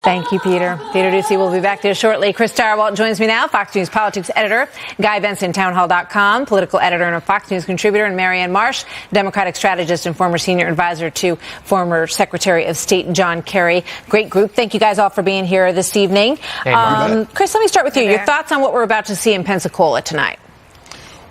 Thank you, Peter. Peter Doocy will be back there shortly. Chris Darwalt joins me now, Fox News politics editor, Guy Benson, townhall.com, political editor and a Fox News contributor, and Marianne Marsh, Democratic strategist and former senior advisor to former Secretary of State John Kerry. Great group. Thank you guys all for being here this evening. Hey, Chris, let me start with you. Your thoughts on what we're about to see in Pensacola tonight?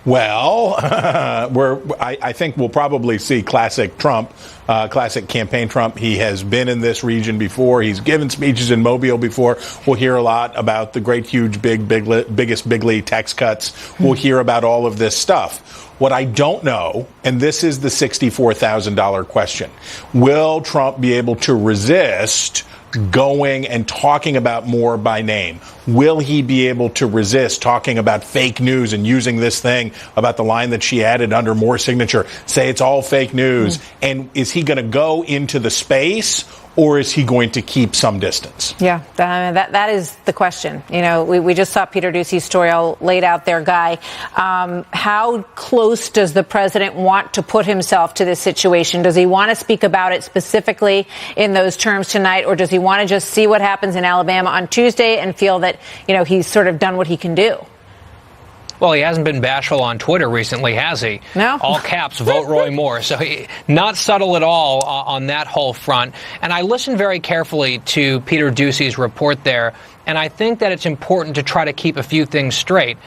Well, I think we'll probably see classic Trump, classic campaign Trump. He has been in this region before. He's given speeches in Mobile before. We'll hear a lot about the great, huge, biggest big league tax cuts. We'll hear about all of this stuff. What I don't know, and this is the $64,000 question, will Trump be able to resist going and talking about Moore by name? Will he be able to resist talking about fake news and using this thing about the line that she added under Moore's signature, say it's all fake news? And is he going to go into the space, or is he going to keep some distance? Yeah, that is the question. You know, we just saw Peter Doocy's story all laid out there, Guy. How close does the president want to put himself to this situation? Does he want to speak about it specifically in those terms tonight, or does he want to just see what happens in Alabama on Tuesday and feel that, you know, he's sort of done what he can do? Well, he hasn't been bashful on Twitter recently, has he? No. All caps, vote Roy Moore. So not subtle at all on that whole front. And I listened very carefully to Peter Doocy's report there, and I think that it's important to try to keep a few things straight.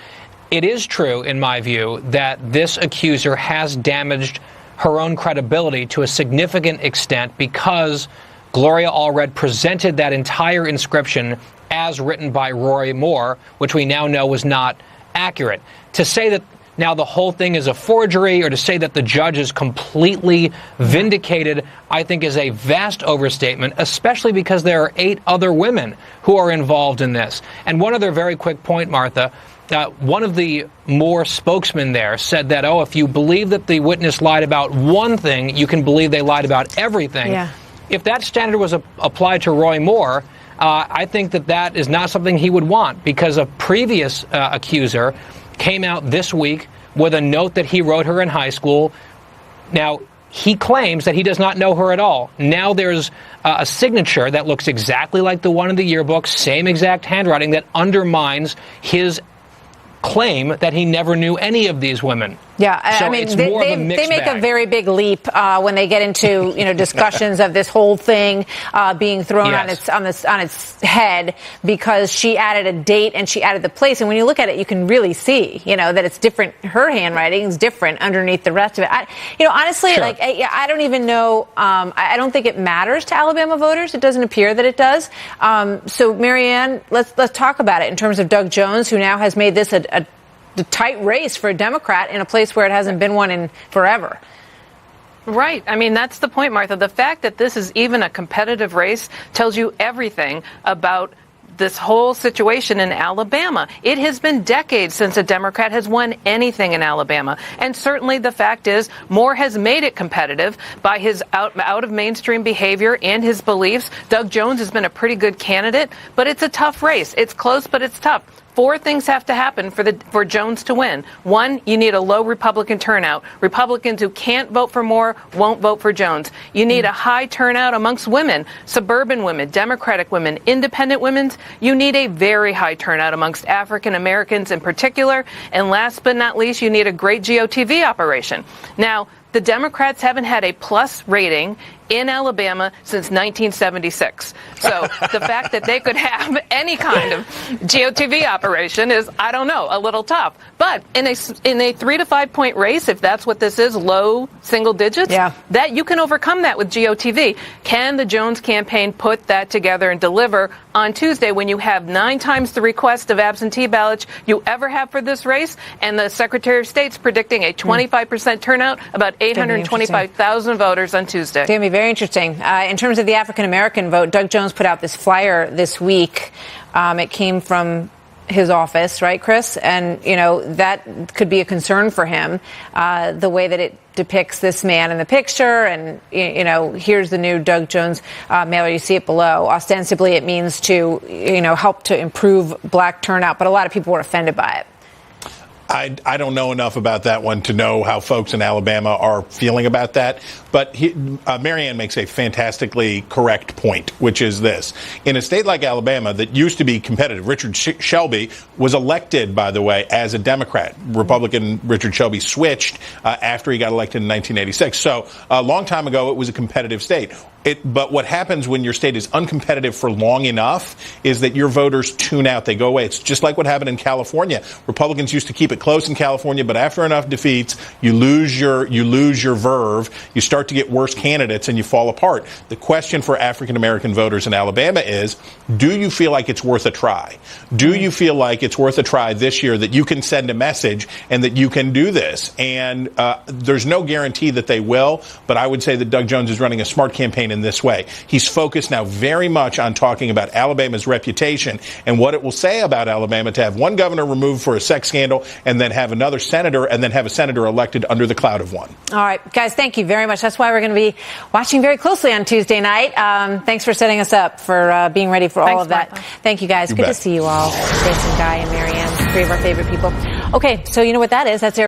It is true, in my view, that this accuser has damaged her own credibility to a significant extent because Gloria Allred presented that entire inscription as written by Roy Moore, which we now know was not accurate. To say that now the whole thing is a forgery, or to say that the judge is completely vindicated, I think is a vast overstatement, especially because there are 8 other women who are involved in this. And one other very quick point, Martha. One of the Moore spokesmen there said that, if you believe that the witness lied about one thing, you can believe they lied about everything. Yeah. If that standard was applied to Roy Moore, I think that is not something he would want, because a previous accuser came out this week with a note that he wrote her in high school. Now, he claims that he does not know her at all. Now there's a signature that looks exactly like the one in the yearbook, same exact handwriting, that undermines his claim that he never knew any of these women. Yeah, so I mean, it's more of a mixed they make bag. a very big leap when they get into discussions of this whole thing being thrown on its head, because she added a date and she added the place, and when you look at it, you can really see that it's different. Her handwriting is different underneath the rest of it. Honestly, Sure. I don't even know. I don't think it matters to Alabama voters. It doesn't appear that it does. So, Marianne, let's talk about it in terms of Doug Jones, who now has made this a tight race for a Democrat in a place where it hasn't been one in forever. Right. I mean, that's the point, Martha. The fact that this is even a competitive race tells you everything about this whole situation in Alabama. It has been decades since a Democrat has won anything in Alabama. And certainly the fact is Moore has made it competitive by his out of mainstream behavior and his beliefs. Doug Jones has been a pretty good candidate, but it's a tough race. It's close, but it's tough. 4 things have to happen for Jones to win. 1, you need a low Republican turnout. Republicans who can't vote for Moore won't vote for Jones. You need a high turnout amongst women, suburban women, Democratic women, independent women. You need a very high turnout amongst African Americans in particular. And last but not least, you need a great GOTV operation. Now, the Democrats haven't had a plus rating in Alabama since 1976. So the fact that they could have any kind of GOTV operation is, I don't know, a little tough. But in a 3 to 5 point race, if that's what this is, low single digits, that you can overcome that with GOTV. Can the Jones campaign put that together and deliver on Tuesday when you have 9 times the request of absentee ballots you ever have for this race, and the Secretary of State's predicting a 25% turnout, about 825,000 voters on Tuesday? It's going to be very interesting. In terms of the African-American vote, Doug Jones put out this flyer this week. It came from his office, right, Chris? And, that could be a concern for him, the way that it depicts this man in the picture. And, here's the new Doug Jones mailer. You see it below. Ostensibly, it means to, help to improve black turnout. But a lot of people were offended by it. I don't know enough about that one to know how folks in Alabama are feeling about that. But Marianne makes a fantastically correct point, which is this. In a state like Alabama that used to be competitive, Richard Shelby was elected, by the way, as a Democrat. Republican Richard Shelby switched after he got elected in 1986. So a long time ago, it was a competitive state. But what happens when your state is uncompetitive for long enough is that your voters tune out. They go away. It's just like what happened in California. Republicans used to keep it close in California, but after enough defeats, you lose your verve. You start to get worse candidates and you fall apart. The question for African American voters in Alabama is, do you feel like it's worth a try? Do you feel like it's worth a try this year that you can send a message and that you can do this? And there's no guarantee that they will, but I would say that Doug Jones is running a smart campaign in this way. He's focused now very much on talking about Alabama's reputation and what it will say about Alabama to have one governor removed for a sex scandal and then have another senator and then have a senator elected under the cloud of one. All right, guys, thank you very much. That's why we're going to be watching very closely on Tuesday night. Thanks for setting us up, for being ready for all of that. Martha. Thank you, guys. Good to see you all. Benson, Guy, and Marianne, three of our favorite people. Okay, so you know what that is. That's